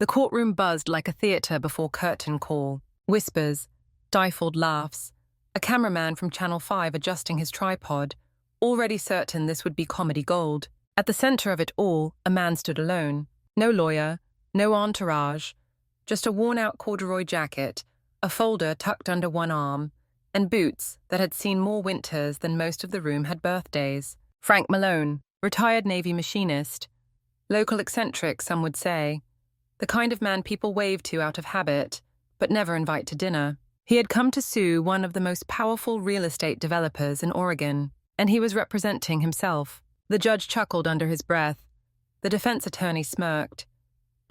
The courtroom buzzed like a theatre before curtain call. Whispers, stifled laughs, a cameraman from Channel 5 adjusting his tripod, already certain this would be comedy gold. At the center of it all, a man stood alone. No lawyer, no entourage, just a worn-out corduroy jacket, a folder tucked under one arm, and boots that had seen more winters than most of the room had birthdays. Frank Malone, retired Navy machinist. Local eccentric, some would say. The kind of man people wave to out of habit, but never invite to dinner. He had come to sue one of the most powerful real estate developers in Oregon, and he was representing himself. The judge chuckled under his breath. The defense attorney smirked,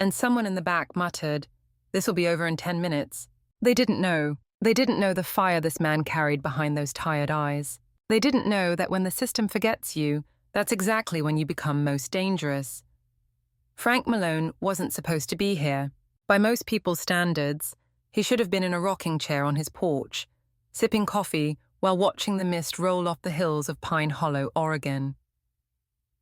and someone in the back muttered, "This'll be over in 10 minutes. They didn't know. They didn't know the fire this man carried behind those tired eyes. They didn't know that when the system forgets you, that's exactly when you become most dangerous. Frank Malone wasn't supposed to be here. By most people's standards, he should have been in a rocking chair on his porch, sipping coffee while watching the mist roll off the hills of Pine Hollow, Oregon.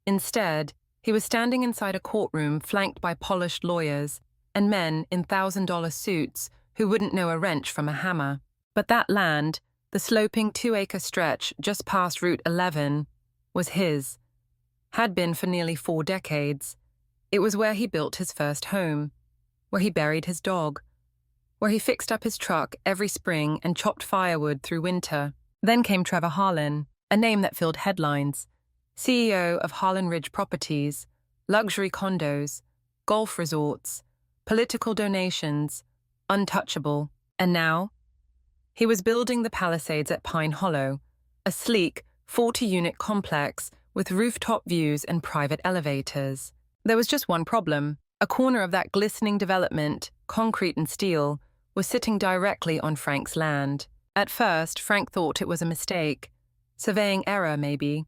Instead, he was standing inside a courtroom flanked by polished lawyers and men in $1,000 suits who wouldn't know a wrench from a hammer. But that land, the sloping 2-acre stretch just past Route 11, was his. Had been for nearly 4 decades. It was where he built his first home, where he buried his dog, where he fixed up his truck every spring and chopped firewood through winter. Then came Trevor Harlan, a name that filled headlines, CEO of Harlan Ridge Properties, luxury condos, golf resorts, political donations, untouchable. And now, he was building the Palisades at Pine Hollow, a sleek, 40-unit complex with rooftop views and private elevators. There was just one problem. A corner of that glistening development, concrete and steel, was sitting directly on Frank's land. At first, Frank thought it was a mistake. Surveying error, maybe.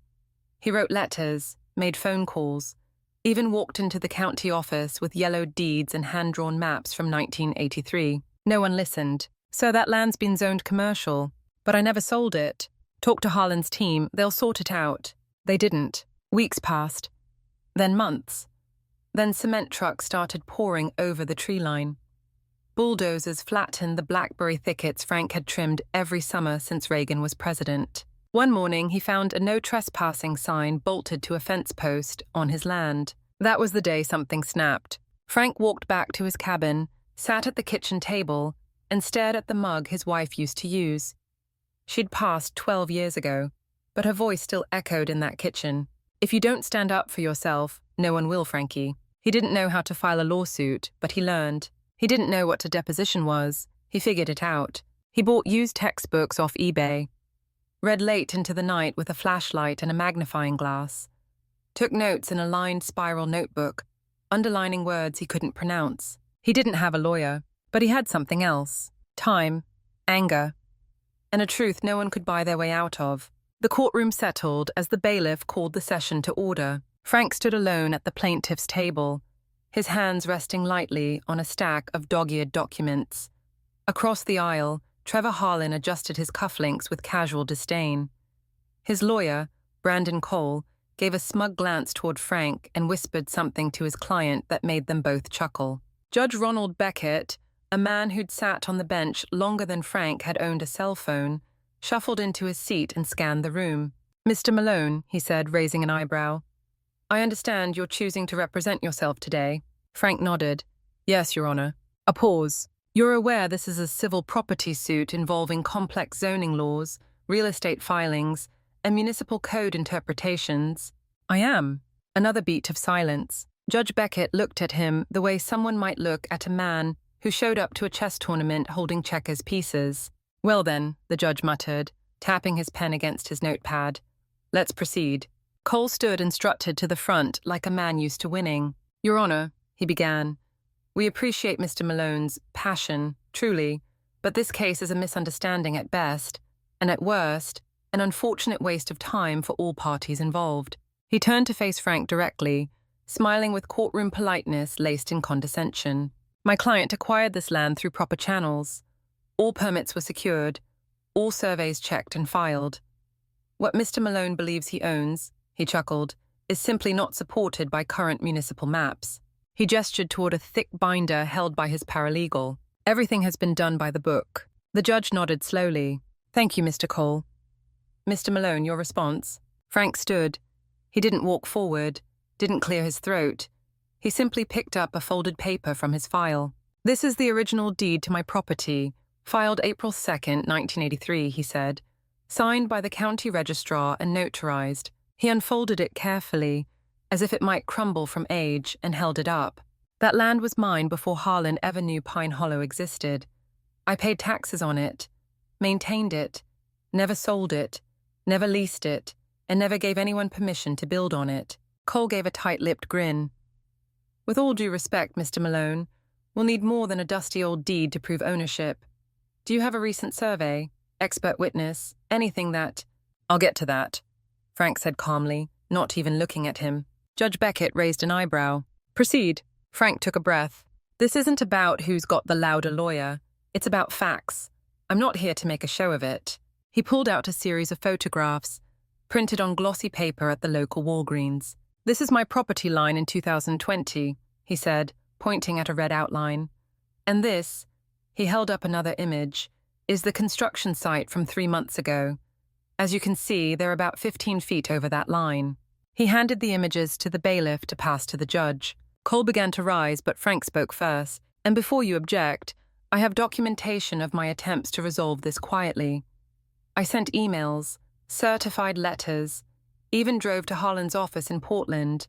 He wrote letters, made phone calls, even walked into the county office with yellowed deeds and hand-drawn maps from 1983. No one listened. "So that land's been zoned commercial. But I never sold it. Talk to Harlan's team, they'll sort it out." They didn't. Weeks passed. Then months. Then cement trucks started pouring over the tree line. Bulldozers flattened the blackberry thickets Frank had trimmed every summer since Reagan was president. One morning, he found a no trespassing sign bolted to a fence post on his land. That was the day something snapped. Frank walked back to his cabin, sat at the kitchen table, and stared at the mug his wife used to use. She'd passed 12 years ago, but her voice still echoed in that kitchen. "If you don't stand up for yourself, no one will, Frankie." He didn't know how to file a lawsuit, but he learned. He didn't know what a deposition was. He figured it out. He bought used textbooks off eBay, read late into the night with a flashlight and a magnifying glass, took notes in a lined spiral notebook, underlining words he couldn't pronounce. He didn't have a lawyer, but he had something else: time, anger, and a truth no one could buy their way out of. The courtroom settled as the bailiff called the session to order. Frank stood alone at the plaintiff's table, his hands resting lightly on a stack of dog-eared documents. Across the aisle, Trevor Harlan adjusted his cufflinks with casual disdain. His lawyer, Brandon Cole, gave a smug glance toward Frank and whispered something to his client that made them both chuckle. Judge Ronald Beckett, a man who'd sat on the bench longer than Frank had owned a cell phone, shuffled into his seat and scanned the room. "Mr. Malone," he said, raising an eyebrow, "I understand you're choosing to represent yourself today." Frank nodded. "Yes, Your Honor." A pause. "You're aware this is a civil property suit involving complex zoning laws, real estate filings, and municipal code interpretations." "I am." Another beat of silence. Judge Beckett looked at him the way someone might look at a man who showed up to a chess tournament holding checkers pieces. "Well then," the judge muttered, tapping his pen against his notepad. "Let's proceed." Cole stood and strutted to the front like a man used to winning. "Your Honor," he began, "we appreciate Mr. Malone's passion, truly, but this case is a misunderstanding at best, and at worst, an unfortunate waste of time for all parties involved." He turned to face Frank directly, smiling with courtroom politeness laced in condescension. "My client acquired this land through proper channels. All permits were secured, all surveys checked and filed. What Mr. Malone believes he owns," he chuckled, "is simply not supported by current municipal maps." He gestured toward a thick binder held by his paralegal. Everything has been done by the book. The judge nodded slowly. Thank you, Mr. Cole. Mr. Malone, your response? Frank stood. He didn't walk forward, didn't clear his throat. He simply picked up a folded paper from his file. This is the original deed to my property, filed April 2nd, 1983, he said, signed by the county registrar and notarized. He unfolded it carefully, as if it might crumble from age, and held it up. That land was mine before Harlan ever knew Pine Hollow existed. I paid taxes on it, maintained it, never sold it, never leased it, and never gave anyone permission to build on it. Cole gave a tight-lipped grin. With all due respect, Mr. Malone, we'll need more than a dusty old deed to prove ownership. Do you have a recent survey, expert witness, anything that— I'll get to that, Frank said calmly, not even looking at him. Judge Beckett raised an eyebrow. Proceed. Frank took a breath. This isn't about who's got the louder lawyer. It's about facts. I'm not here to make a show of it. He pulled out a series of photographs, printed on glossy paper at the local Walgreens. This is my property line in 2020, he said, pointing at a red outline. And this, he held up another image, is the construction site from 3 months ago. As you can see, they're about 15 feet over that line. He handed the images to the bailiff to pass to the judge. Cole began to rise, but Frank spoke first. And before you object, I have documentation of my attempts to resolve this quietly. I sent emails, certified letters, even drove to Harlan's office in Portland.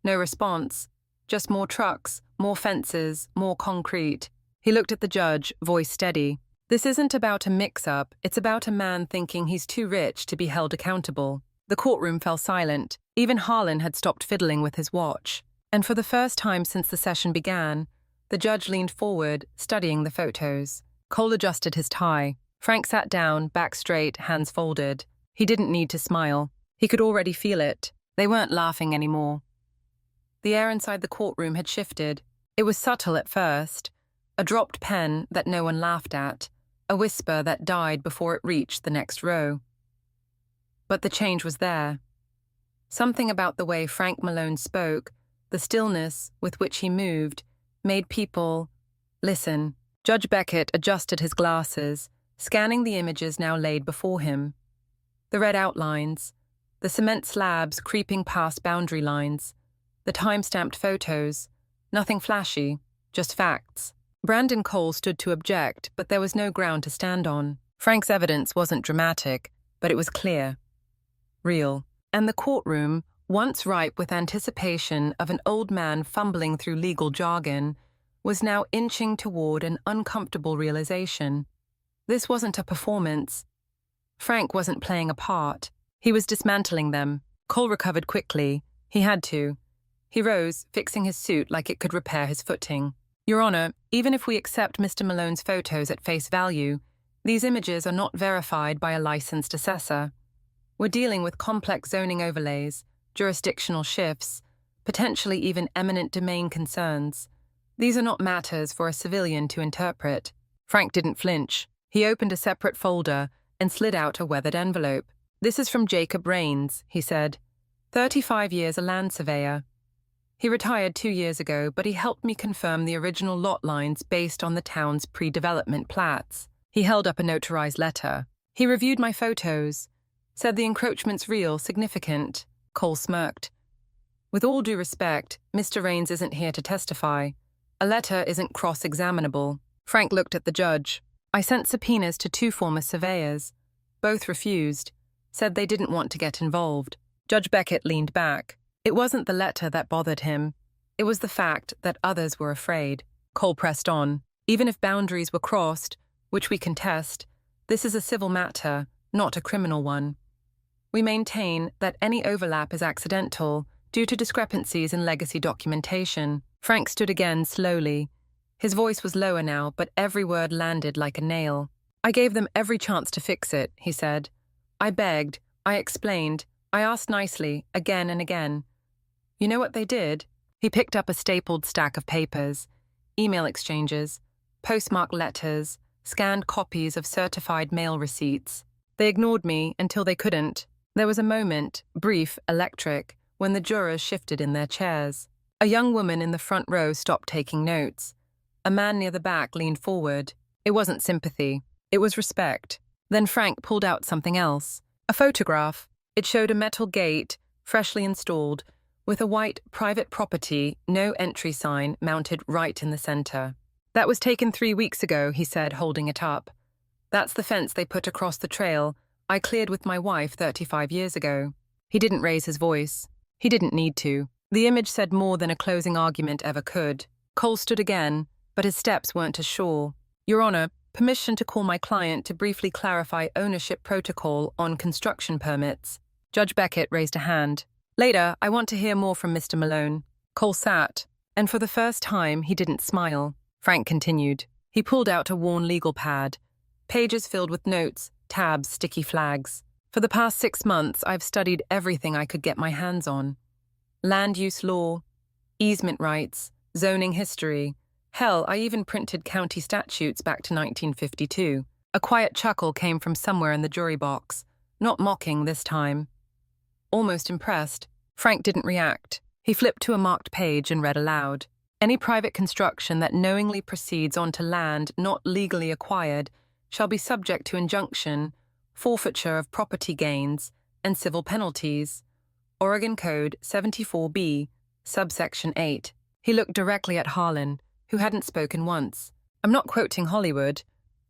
No response, just more trucks, more fences, more concrete. He looked at the judge, voice steady. This isn't about a mix-up, it's about a man thinking he's too rich to be held accountable. The courtroom fell silent. Even Harlan had stopped fiddling with his watch. And for the first time since the session began, the judge leaned forward, studying the photos. Cole adjusted his tie. Frank sat down, back straight, hands folded. He didn't need to smile. He could already feel it. They weren't laughing anymore. The air inside the courtroom had shifted. It was subtle at first, a dropped pen that no one laughed at, a whisper that died before it reached the next row. But the change was there. Something about the way Frank Malone spoke, the stillness with which he moved, made people listen. Judge Beckett adjusted his glasses, scanning the images now laid before him. The red outlines, the cement slabs creeping past boundary lines, the time-stamped photos, nothing flashy, just facts. Brandon Cole stood to object, but there was no ground to stand on. Frank's evidence wasn't dramatic, but it was clear. Real. And the courtroom, once ripe with anticipation of an old man fumbling through legal jargon, was now inching toward an uncomfortable realization. This wasn't a performance. Frank wasn't playing a part. He was dismantling them. Cole recovered quickly. He had to. He rose, fixing his suit like it could repair his footing. Your Honor, even if we accept Mr. Malone's photos at face value, these images are not verified by a licensed assessor. We're dealing with complex zoning overlays, jurisdictional shifts, potentially even eminent domain concerns. These are not matters for a civilian to interpret. Frank didn't flinch. He opened a separate folder and slid out a weathered envelope. This is from Jacob Rains, he said. 35 years a land surveyor. He retired 2 years ago, but he helped me confirm the original lot lines based on the town's pre-development plats. He held up a notarized letter. He reviewed my photos, said the encroachment's real, significant. Cole smirked. With all due respect, Mr. Rains isn't here to testify. A letter isn't cross-examinable. Frank looked at the judge. I sent subpoenas to 2 former surveyors. Both refused, said they didn't want to get involved. Judge Beckett leaned back. It wasn't the letter that bothered him. It was the fact that others were afraid. Cole pressed on. Even if boundaries were crossed, which we contest, this is a civil matter, not a criminal one. We maintain that any overlap is accidental due to discrepancies in legacy documentation. Frank stood again slowly. His voice was lower now, but every word landed like a nail. I gave them every chance to fix it, he said. I begged, I explained, I asked nicely, again and again. You know what they did? He picked up a stapled stack of papers, email exchanges, postmarked letters, scanned copies of certified mail receipts. They ignored me until they couldn't. There was a moment, brief, electric, when the jurors shifted in their chairs. A young woman in the front row stopped taking notes. A man near the back leaned forward. It wasn't sympathy. It was respect. Then Frank pulled out something else. A photograph. It showed a metal gate, freshly installed, with a white private property, no entry sign mounted right in the center. That was taken 3 weeks ago, he said, holding it up. That's the fence they put across the trail I cleared with my wife 35 years ago. He didn't raise his voice. He didn't need to. The image said more than a closing argument ever could. Cole stood again, but his steps weren't as sure. Your Honor, permission to call my client to briefly clarify ownership protocol on construction permits. Judge Beckett raised a hand. Later, I want to hear more from Mr. Malone. Cole sat, and for the first time, he didn't smile. Frank continued. He pulled out a worn legal pad. Pages filled with notes, tabs, sticky flags. For the past 6 months, I've studied everything I could get my hands on. Land use law, easement rights, zoning history. Hell, I even printed county statutes back to 1952. A quiet chuckle came from somewhere in the jury box. Not mocking this time. Almost impressed. Frank didn't react. He flipped to a marked page and read aloud. Any private construction that knowingly proceeds onto land not legally acquired shall be subject to injunction, forfeiture of property gains, and civil penalties. Oregon Code 74B, subsection 8. He looked directly at Harlan, who hadn't spoken once. I'm not quoting Hollywood.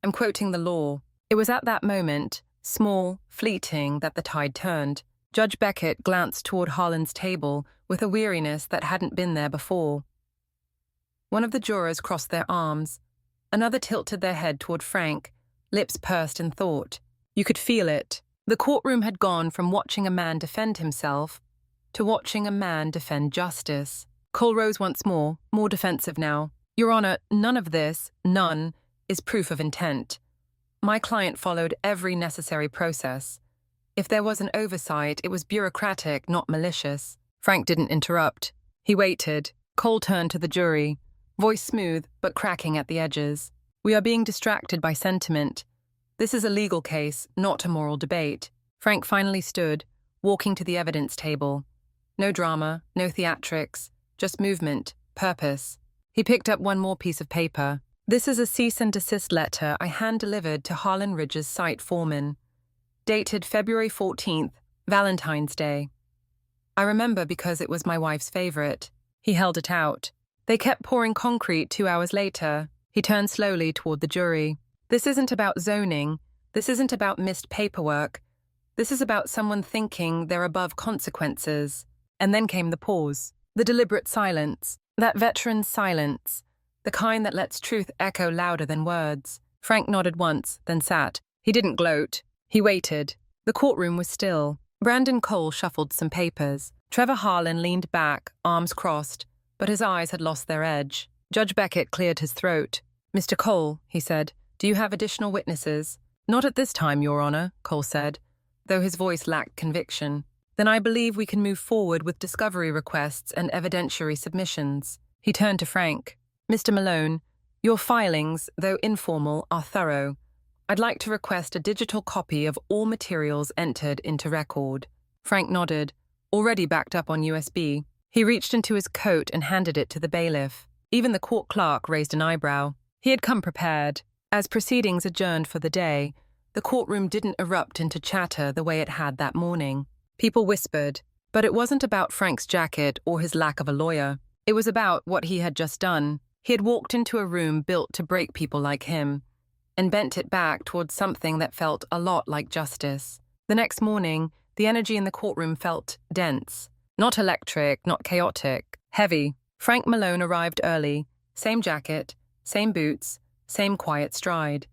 I'm quoting the law. It was at that moment, small, fleeting, that the tide turned. Judge Beckett glanced toward Harlan's table with a weariness that hadn't been there before. One of the jurors crossed their arms. Another tilted their head toward Frank, lips pursed in thought. You could feel it. The courtroom had gone from watching a man defend himself to watching a man defend justice. Cole rose once more defensive now. Your Honor, none of this, none, is proof of intent. My client followed every necessary process. If there was an oversight, it was bureaucratic, not malicious. Frank didn't interrupt. He waited. Cole turned to the jury, voice smooth but cracking at the edges. We are being distracted by sentiment. This is a legal case, not a moral debate. Frank finally stood, walking to the evidence table. No drama, no theatrics, just movement, purpose. He picked up one more piece of paper. This is a cease and desist letter I hand-delivered to Harlan Ridge's site foreman. Dated February 14th, Valentine's Day. I remember because it was my wife's favorite. He held it out. They kept pouring concrete 2 hours later. He turned slowly toward the jury. This isn't about zoning. This isn't about missed paperwork. This is about someone thinking they're above consequences. And then came the pause. The deliberate silence. That veteran's silence. The kind that lets truth echo louder than words. Frank nodded once, then sat. He didn't gloat. He waited. The courtroom was still. Brandon Cole shuffled some papers. Trevor Harlan leaned back, arms crossed, but his eyes had lost their edge. Judge Beckett cleared his throat. Mr. Cole, he said, do you have additional witnesses? Not at this time, Your Honor, Cole said, though his voice lacked conviction. Then I believe we can move forward with discovery requests and evidentiary submissions. He turned to Frank. Mr. Malone, your filings, though informal, are thorough. I'd like to request a digital copy of all materials entered into record. Frank nodded, already backed up on USB. He reached into his coat and handed it to the bailiff. Even the court clerk raised an eyebrow. He had come prepared. As proceedings adjourned for the day, the courtroom didn't erupt into chatter the way it had that morning. People whispered, but it wasn't about Frank's jacket or his lack of a lawyer. It was about what he had just done. He had walked into a room built to break people like him, and bent it back towards something that felt a lot like justice. The next morning, the energy in the courtroom felt dense. Not electric, not chaotic, heavy. Frank Malone arrived early, same jacket, same boots, same quiet stride.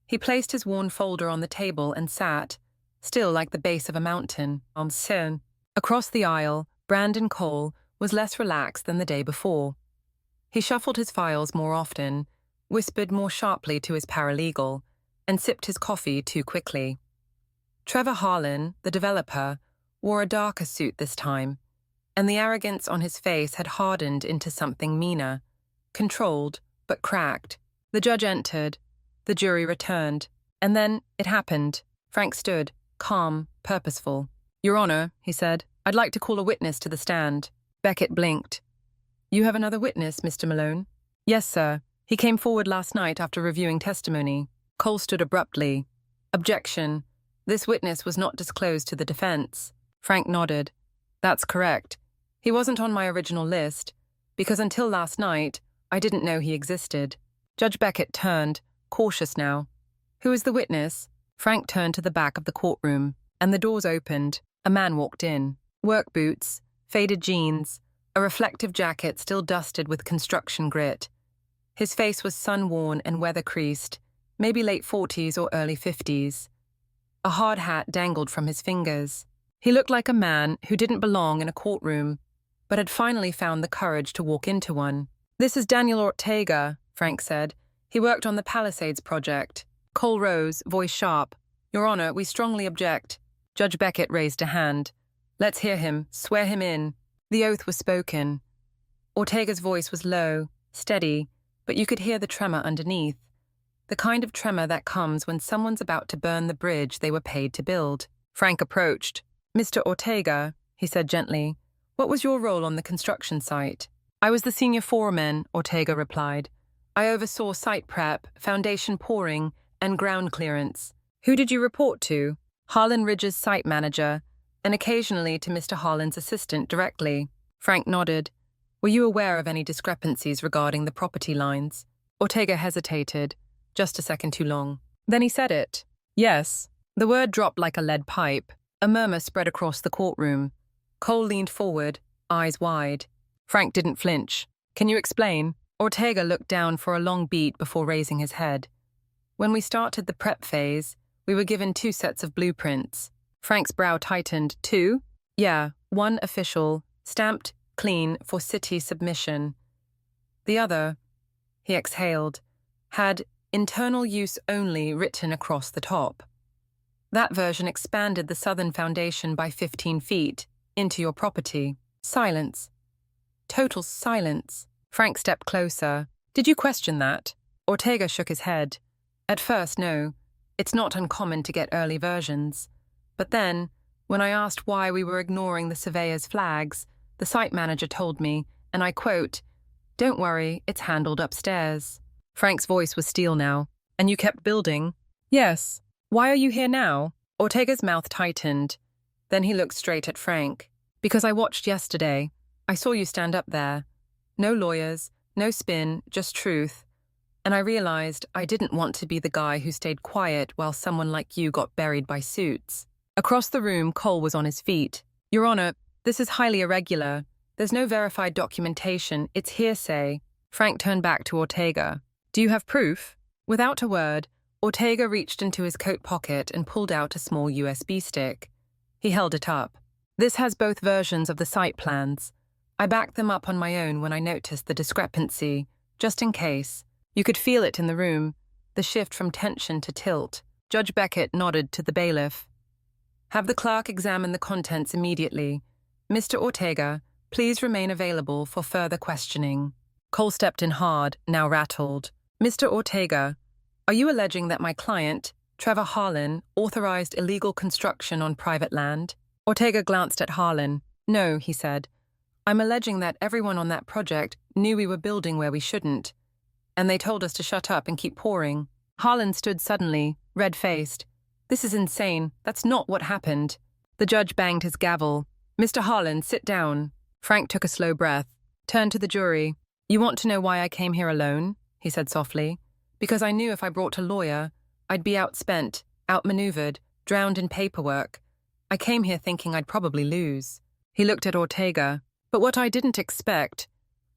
He placed his worn folder on the table and sat, still like the base of a mountain, on sin. Across the aisle, Brandon Cole was less relaxed than the day before. He shuffled his files more often, whispered more sharply to his paralegal, and sipped his coffee too quickly. Trevor Harlan, the developer, wore a darker suit this time, and the arrogance on his face had hardened into something meaner, controlled but cracked. The judge entered, the jury returned, and then it happened. Frank stood, calm, purposeful. Your Honor, he said, I'd like to call a witness to the stand. Beckett blinked. You have another witness, Mr. Malone? Yes, sir. He came forward last night after reviewing testimony. Cole stood abruptly. Objection. This witness was not disclosed to the defense. Frank nodded. That's correct. He wasn't on my original list, because until last night, I didn't know he existed. Judge Beckett turned, cautious now. Who is the witness? Frank turned to the back of the courtroom, and the doors opened. A man walked in. Work boots, faded jeans, a reflective jacket still dusted with construction grit. His face was sun-worn and weather-creased, maybe late 40s or early 50s. A hard hat dangled from his fingers. He looked like a man who didn't belong in a courtroom, but had finally found the courage to walk into one. This is Daniel Ortega, Frank said. He worked on the Palisades project. Cole rose, voice sharp. Your Honor, we strongly object. Judge Beckett raised a hand. Let's hear him. Swear him in. The oath was spoken. Ortega's voice was low, steady, but you could hear the tremor underneath. The kind of tremor that comes when someone's about to burn the bridge they were paid to build. Frank approached. Mr. Ortega, he said gently, what was your role on the construction site? I was the senior foreman, Ortega replied. I oversaw site prep, foundation pouring, and ground clearance. Who did you report to? Harlan Ridge's site manager, and occasionally to Mr. Harlan's assistant directly. Frank nodded. Were you aware of any discrepancies regarding the property lines? Ortega hesitated, just a second too long. Then he said it. Yes. The word dropped like a lead pipe. A murmur spread across the courtroom. Cole leaned forward, eyes wide. Frank didn't flinch. Can you explain? Ortega looked down for a long beat before raising his head. When we started the prep phase, we were given 2 sets of blueprints. Frank's brow tightened. 2? Yeah, one official, stamped clean for city submission. The other, he exhaled, had internal use only written across the top. That version expanded the southern foundation by 15 feet into your property. Silence. Total silence. Frank stepped closer. Did you question that? Ortega shook his head. At first, no. It's not uncommon to get early versions. But then, when I asked why we were ignoring the surveyor's flags, the site manager told me, and I quote, "Don't worry, it's handled upstairs." Frank's voice was steel now. And you kept building? Yes. Why are you here now? Ortega's mouth tightened. Then he looked straight at Frank. Because I watched yesterday. I saw you stand up there. No lawyers, no spin, just truth. And I realized I didn't want to be the guy who stayed quiet while someone like you got buried by suits. Across the room, Cole was on his feet. Your Honor, this is highly irregular. There's no verified documentation. It's hearsay. Frank turned back to Ortega. Do you have proof? Without a word, Ortega reached into his coat pocket and pulled out a small USB stick. He held it up. This has both versions of the site plans. I backed them up on my own when I noticed the discrepancy, just in case. You could feel it in the room, the shift from tension to tilt. Judge Beckett nodded to the bailiff. Have the clerk examine the contents immediately. Mr. Ortega, please remain available for further questioning. Cole stepped in hard, now rattled. Mr. Ortega, are you alleging that my client, Trevor Harlan, authorized illegal construction on private land? Ortega glanced at Harlan. No, he said. I'm alleging that everyone on that project knew we were building where we shouldn't, and they told us to shut up and keep pouring. Harlan stood suddenly, red-faced. This is insane. That's not what happened. The judge banged his gavel. Mr. Harlan, sit down. Frank took a slow breath, turned to the jury. You want to know why I came here alone? He said softly. Because I knew if I brought a lawyer, I'd be outspent, outmaneuvered, drowned in paperwork. I came here thinking I'd probably lose. He looked at Ortega. But what I didn't expect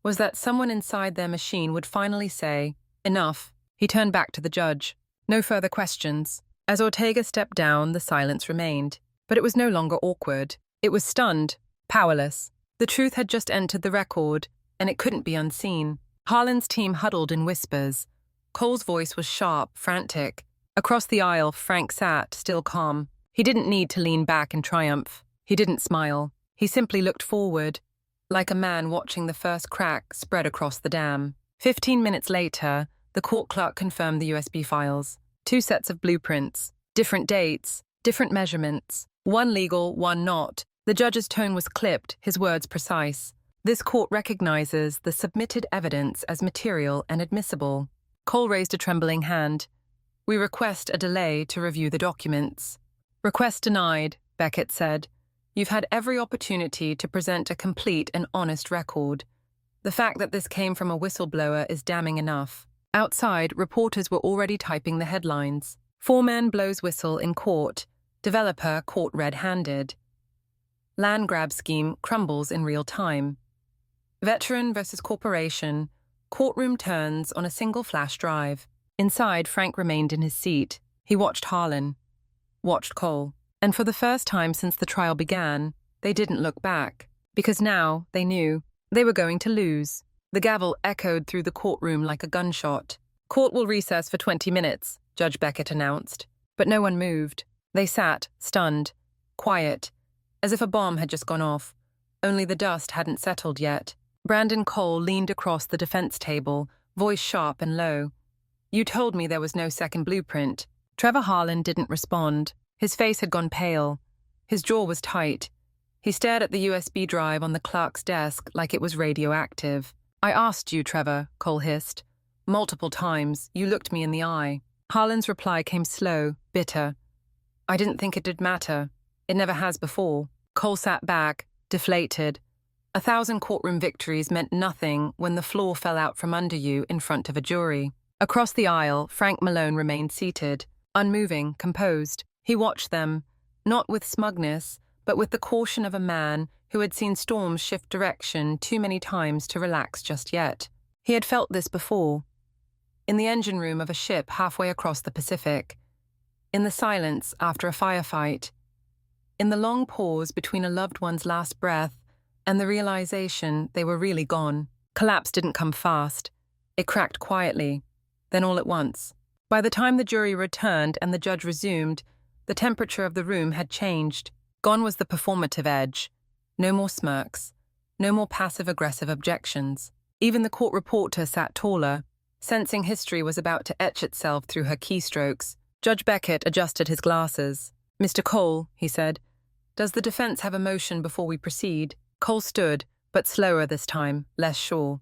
was that someone inside their machine would finally say, enough. He turned back to the judge. No further questions. As Ortega stepped down, the silence remained. But it was no longer awkward. It was stunned, powerless. The truth had just entered the record, and it couldn't be unseen. Harlan's team huddled in whispers. Cole's voice was sharp, frantic. Across the aisle, Frank sat, still calm. He didn't need to lean back in triumph. He didn't smile. He simply looked forward, like a man watching the first crack spread across the dam. 15 minutes later, the court clerk confirmed the USB files. 2 sets of blueprints, different dates, different measurements, one legal, one not. The judge's tone was clipped, his words precise. This court recognizes the submitted evidence as material and admissible. Cole raised a trembling hand. We request a delay to review the documents. Request denied, Beckett said. You've had every opportunity to present a complete and honest record. The fact that this came from a whistleblower is damning enough. Outside, reporters were already typing the headlines. Foreman blows whistle in court. Developer caught red-handed. Land grab scheme crumbles in real time. Veteran versus corporation. Courtroom turns on a single flash drive. Inside, Frank remained in his seat. He watched Harlan. Watched Cole. And for the first time since the trial began, they didn't look back. Because now, they knew, they were going to lose. The gavel echoed through the courtroom like a gunshot. Court will recess for 20 minutes, Judge Beckett announced. But no one moved. They sat, stunned, quiet, as if a bomb had just gone off. Only the dust hadn't settled yet. Brandon Cole leaned across the defense table, voice sharp and low. You told me there was no second blueprint. Trevor Harlan didn't respond. His face had gone pale. His jaw was tight. He stared at the USB drive on the clerk's desk like it was radioactive. I asked you, Trevor, Cole hissed. Multiple times, you looked me in the eye. Harlan's reply came slow, bitter. I didn't think it did matter. It never has before. Cole sat back, deflated. 1,000 courtroom victories meant nothing when the floor fell out from under you in front of a jury. Across the aisle, Frank Malone remained seated, unmoving, composed. He watched them, not with smugness, but with the caution of a man who had seen storms shift direction too many times to relax just yet. He had felt this before. In the engine room of a ship halfway across the Pacific. In the silence after a firefight. In the long pause between a loved one's last breath and the realization they were really gone. Collapse didn't come fast. It cracked quietly, then all at once. By the time the jury returned and the judge resumed, the temperature of the room had changed. Gone was the performative edge. No more smirks. No more passive-aggressive objections. Even the court reporter sat taller, sensing history was about to etch itself through her keystrokes. Judge Beckett adjusted his glasses. Mr. Cole, he said, does the defense have a motion before we proceed? Cole stood, but slower this time, less sure.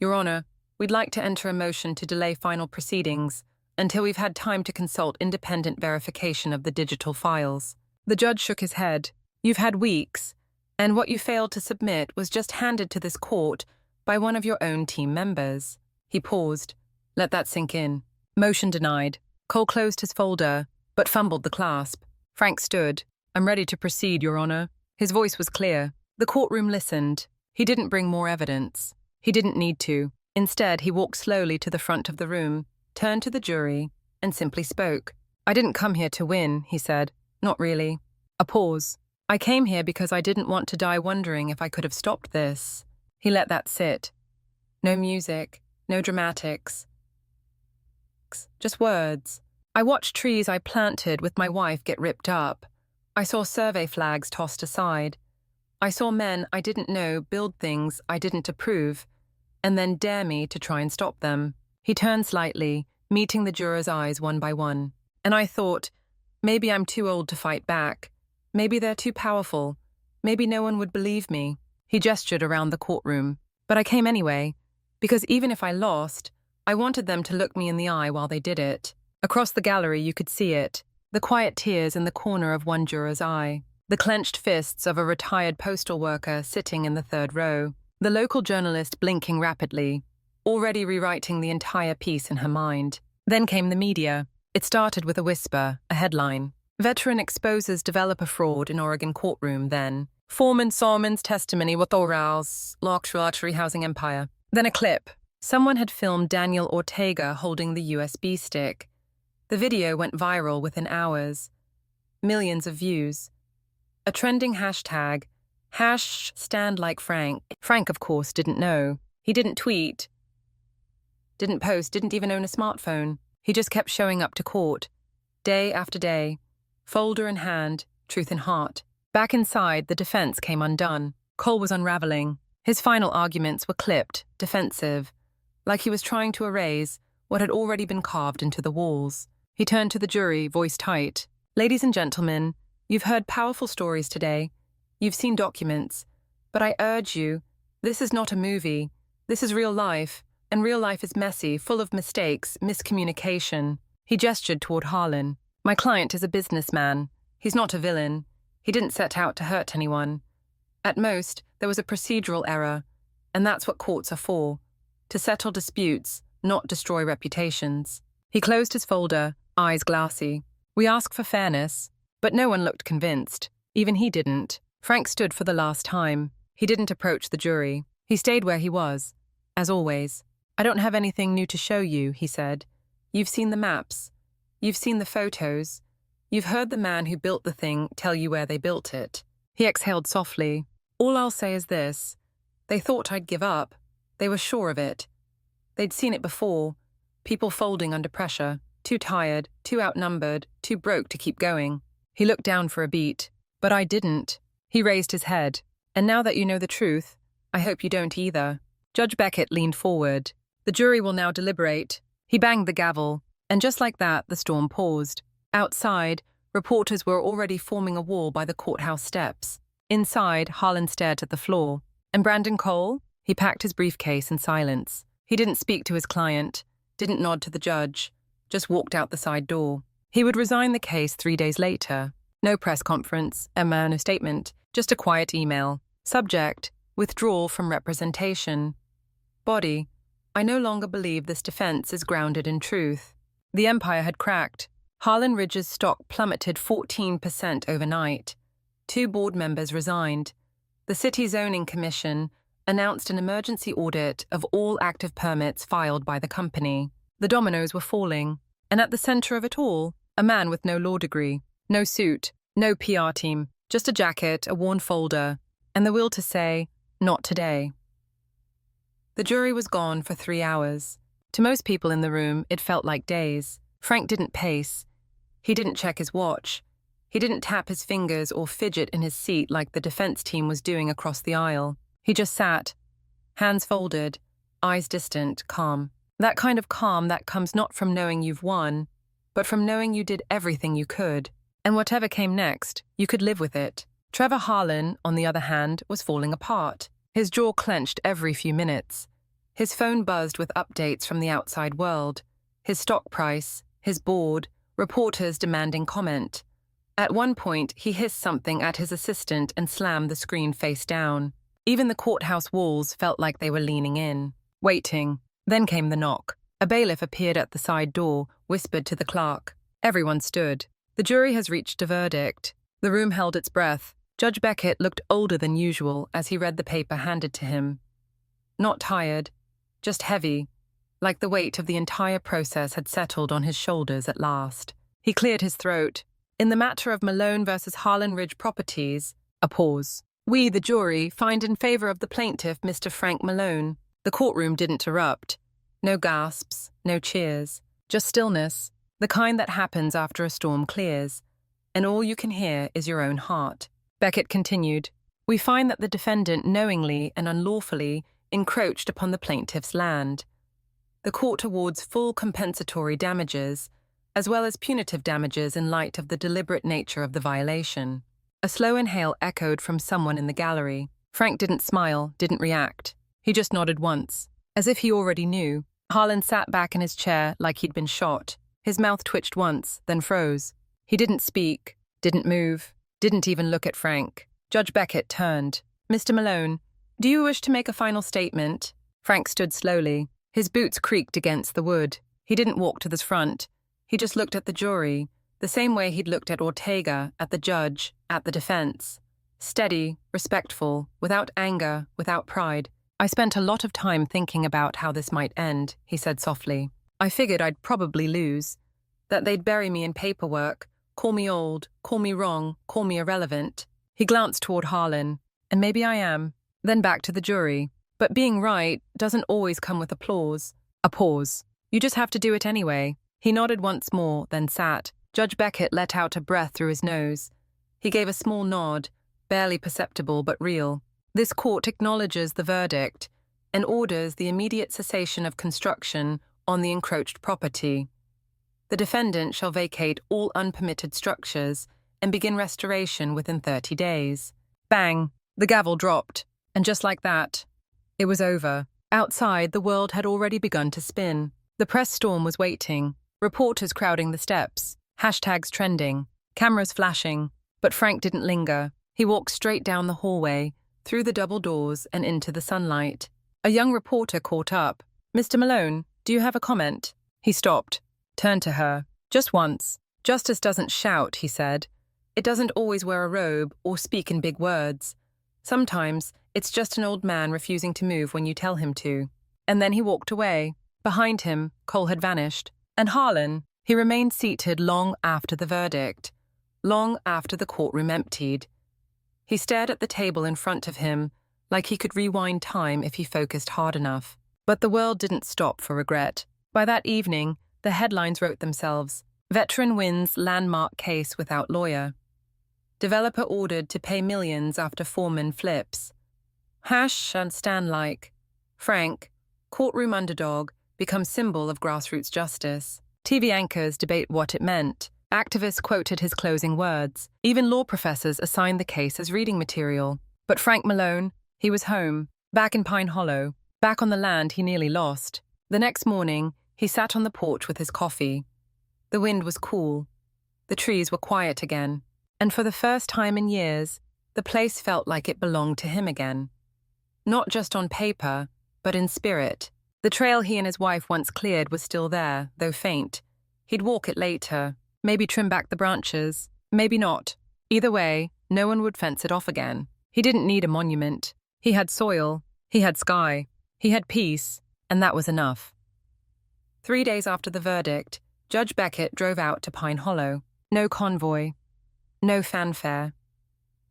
Your Honor, we'd like to enter a motion to delay final proceedings until we've had time to consult independent verification of the digital files. The judge shook his head. You've had weeks, and what you failed to submit was just handed to this court by one of your own team members. He paused. Let that sink in. Motion denied. Cole closed his folder, but fumbled the clasp. Frank stood. I'm ready to proceed, Your Honor. His voice was clear. The courtroom listened. He didn't bring more evidence. He didn't need to. Instead, he walked slowly to the front of the room, turned to the jury, and simply spoke. I didn't come here to win, he said. Not really. A pause. I came here because I didn't want to die wondering if I could have stopped this. He let that sit. No music, no dramatics. Just words. I watched trees I planted with my wife get ripped up. I saw survey flags tossed aside. I saw men I didn't know build things I didn't approve, and then dare me to try and stop them. He turned slightly, meeting the jurors' eyes one by one. And I thought, maybe I'm too old to fight back. Maybe they're too powerful. Maybe no one would believe me. He gestured around the courtroom. But I came anyway, because even if I lost, I wanted them to look me in the eye while they did it. Across the gallery you could see it, the quiet tears in the corner of one juror's eye, the clenched fists of a retired postal worker sitting in the third row, the local journalist blinking rapidly, already rewriting the entire piece in her mind. Then came the media. It started with a whisper, a headline. Veteran exposes developer fraud in Oregon courtroom, then. Foreman Salmon's testimony with Oral's luxury housing empire. Then a clip. Someone had filmed Daniel Ortega holding the USB stick. The video went viral within hours. Millions of views. A trending hashtag, #StandLikeFrank. Frank, of course, didn't know. He didn't tweet, didn't post, didn't even own a smartphone. He just kept showing up to court, day after day, folder in hand, truth in heart. Back inside, the defense came undone. Cole was unraveling. His final arguments were clipped, defensive, like he was trying to erase what had already been carved into the walls. He turned to the jury, voice tight. Ladies and gentlemen, you've heard powerful stories today. You've seen documents. But I urge you, This is not a movie. This is real life, and real life is messy, full of mistakes, miscommunication. He gestured toward Harlan. My client is a businessman. He's not a villain. He didn't set out to hurt anyone. At most, there was a procedural error, and that's what courts are for, to settle disputes, not destroy reputations. He closed his folder, eyes glassy. We ask for fairness, but no one looked convinced. Even he didn't. Frank stood for the last time. He didn't approach the jury. He stayed where he was, as always. I don't have anything new to show you, he said. You've seen the maps. You've seen the photos. You've heard the man who built the thing tell you where they built it. He exhaled softly. All I'll say is this. They thought I'd give up. They were sure of it. They'd seen it before. People folding under pressure. Too tired, too outnumbered, too broke to keep going. He looked down for a beat. But I didn't. He raised his head. And now that you know the truth, I hope you don't either. Judge Beckett leaned forward. The jury will now deliberate. He banged the gavel, and just like that, the storm paused. Outside, reporters were already forming a wall by the courthouse steps. Inside, Harlan stared at the floor. And Brandon Cole? He packed his briefcase in silence. He didn't speak to his client, didn't nod to the judge, just walked out the side door. He would resign the case 3 days later. No press conference, no statement, just a quiet email. Subject, withdrawal from representation. Body, I no longer believe this defense is grounded in truth. The empire had cracked. Harlan Ridge's stock plummeted 14% overnight. 2 board members resigned. The City Zoning Commission announced an emergency audit of all active permits filed by the company. The dominoes were falling, and at the center of it all, a man with no law degree, no suit, no PR team, just a jacket, a worn folder, and the will to say, not today. The jury was gone for 3 hours. To most people in the room, it felt like days. Frank didn't pace. He didn't check his watch. He didn't tap his fingers or fidget in his seat like the defense team was doing across the aisle. He just sat, hands folded, eyes distant, calm. That kind of calm that comes not from knowing you've won, but from knowing you did everything you could. And whatever came next, you could live with it. Trevor Harlan, on the other hand, was falling apart. His jaw clenched every few minutes. His phone buzzed with updates from the outside world. His stock price, his board, reporters demanding comment. At one point, he hissed something at his assistant and slammed the screen face down. Even the courthouse walls felt like they were leaning in, waiting. Then came the knock. A bailiff appeared at the side door, whispered to the clerk. Everyone stood. The jury has reached a verdict. The room held its breath. Judge Beckett looked older than usual as he read the paper handed to him. Not tired, just heavy, like the weight of the entire process had settled on his shoulders at last. He cleared his throat. In the matter of Malone versus Harlan Ridge Properties, a pause. We, the jury, find in favor of the plaintiff, Mr. Frank Malone. The courtroom didn't erupt. No gasps, no cheers, just stillness, the kind that happens after a storm clears, and all you can hear is your own heart. Beckett continued, we find that the defendant knowingly and unlawfully encroached upon the plaintiff's land. The court awards full compensatory damages, as well as punitive damages in light of the deliberate nature of the violation. A slow inhale echoed from someone in the gallery. Frank didn't smile, didn't react. He just nodded once, as if he already knew. Harlan sat back in his chair like he'd been shot. His mouth twitched once, then froze. He didn't speak, didn't move, didn't even look at Frank. Judge Beckett turned. Mr. Malone, do you wish to make a final statement? Frank stood slowly. His boots creaked against the wood. He didn't walk to the front. He just looked at the jury, the same way he'd looked at Ortega, at the judge, at the defense. Steady, respectful, without anger, without pride. I spent a lot of time thinking about how this might end, he said softly. I figured I'd probably lose, that they'd bury me in paperwork, call me old, call me wrong, call me irrelevant. He glanced toward Harlan, and maybe I am. Then back to the jury. But being right doesn't always come with applause. A pause. You just have to do it anyway. He nodded once more, then sat. Judge Beckett let out a breath through his nose. He gave a small nod, barely perceptible but real. This court acknowledges the verdict and orders the immediate cessation of construction on the encroached property. The defendant shall vacate all unpermitted structures and begin restoration within 30 days. Bang! The gavel dropped, and just like that, It was over. Outside, the world had already begun to spin. The press storm was waiting, reporters crowding the steps, hashtags trending, cameras flashing. But Frank didn't linger. He walked straight down the hallway, through the double doors and into the sunlight. A young reporter caught up. "Mr. Malone, do you have a comment?" He stopped, turned to her. "Just once. Justice doesn't shout," he said. "It doesn't always wear a robe or speak in big words. Sometimes it's just an old man refusing to move when you tell him to." And then he walked away. Behind him, Cole had vanished. And Harlan, he remained seated long after the verdict, long after the courtroom emptied. He stared at the table in front of him, like he could rewind time if he focused hard enough. But the world didn't stop for regret. By that evening, the headlines wrote themselves. Veteran wins landmark case without lawyer. Developer ordered to pay millions after foreman flips. Hash and stand like. Frank, courtroom underdog, becomes symbol of grassroots justice. TV anchors debate what it meant. Activists quoted his closing words. Even law professors assigned the case as reading material. But Frank Malone, he was home, back in Pine Hollow, back on the land he nearly lost. The next morning, he sat on the porch with his coffee. The wind was cool. The trees were quiet again. And for the first time in years, the place felt like it belonged to him again. Not just on paper, but in spirit. The trail he and his wife once cleared was still there, though faint. He'd walk it later, maybe trim back the branches, maybe not. Either way, no one would fence it off again. He didn't need a monument. He had soil, he had sky, he had peace, and that was enough. 3 days after the verdict, Judge Beckett drove out to Pine Hollow. No convoy, no fanfare.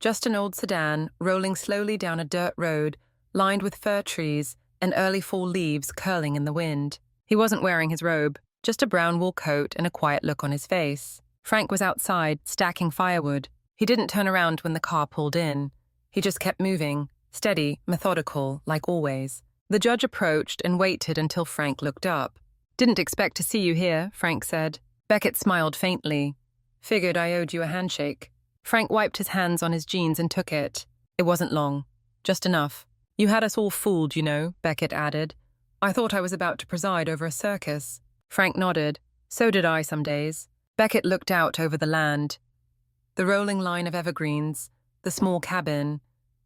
Just an old sedan rolling slowly down a dirt road lined with fir trees and early fall leaves curling in the wind. He wasn't wearing his robe, just a brown wool coat and a quiet look on his face. Frank was outside, stacking firewood. He didn't turn around when the car pulled in. He just kept moving, steady, methodical, like always. The judge approached and waited until Frank looked up. "Didn't expect to see you here," Frank said. Beckett smiled faintly. "Figured I owed you a handshake." Frank wiped his hands on his jeans and took it. It wasn't long. Just enough. "You had us all fooled, you know," Beckett added. "I thought I was about to preside over a circus." Frank nodded. "So did I some days." Beckett looked out over the land. The rolling line of evergreens, the small cabin,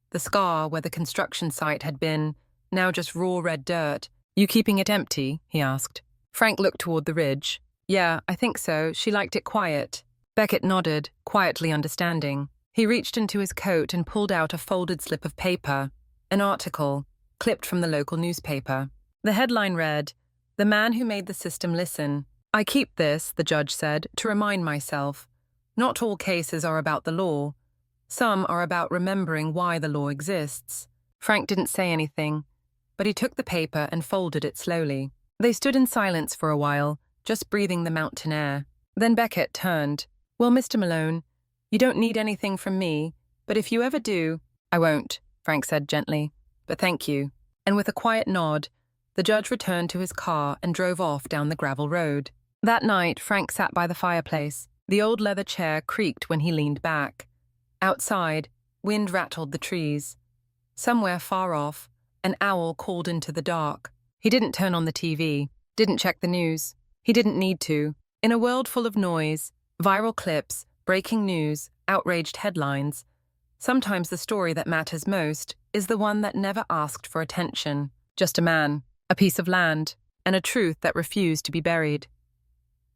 the scar where the construction site had been, now just raw red dirt. "You keeping it empty?" he asked. Frank looked toward the ridge. "Yeah, I think so. She liked it quiet." Beckett nodded, quietly understanding. He reached into his coat and pulled out a folded slip of paper. An article, clipped from the local newspaper. The headline read, "The man who made the system listen." "I keep this," the judge said, "to remind myself. Not all cases are about the law. Some are about remembering why the law exists." Frank didn't say anything, but he took the paper and folded it slowly. They stood in silence for a while, just breathing the mountain air. Then Beckett turned. "Well, Mr. Malone, you don't need anything from me, but if you ever do—" "I won't," Frank said gently, "but thank you." And with a quiet nod, the judge returned to his car and drove off down the gravel road. That night, Frank sat by the fireplace. The old leather chair creaked when he leaned back. Outside, wind rattled the trees. Somewhere far off, an owl called into the dark. He didn't turn on the TV, didn't check the news. He didn't need to. In a world full of noise, viral clips, breaking news, outraged headlines, sometimes the story that matters most is the one that never asked for attention. Just a man, a piece of land, and a truth that refused to be buried.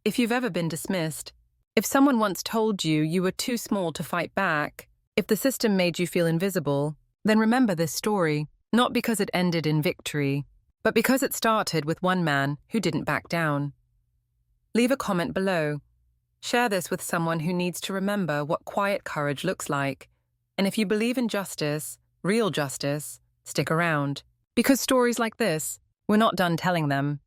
If you've ever been dismissed, if someone once told you you were too small to fight back, if the system made you feel invisible, then remember this story, not because it ended in victory, but because it started with one man who didn't back down. Leave a comment below. Share this with someone who needs to remember what quiet courage looks like. And if you believe in justice, real justice, stick around. Because stories like this, we're not done telling them.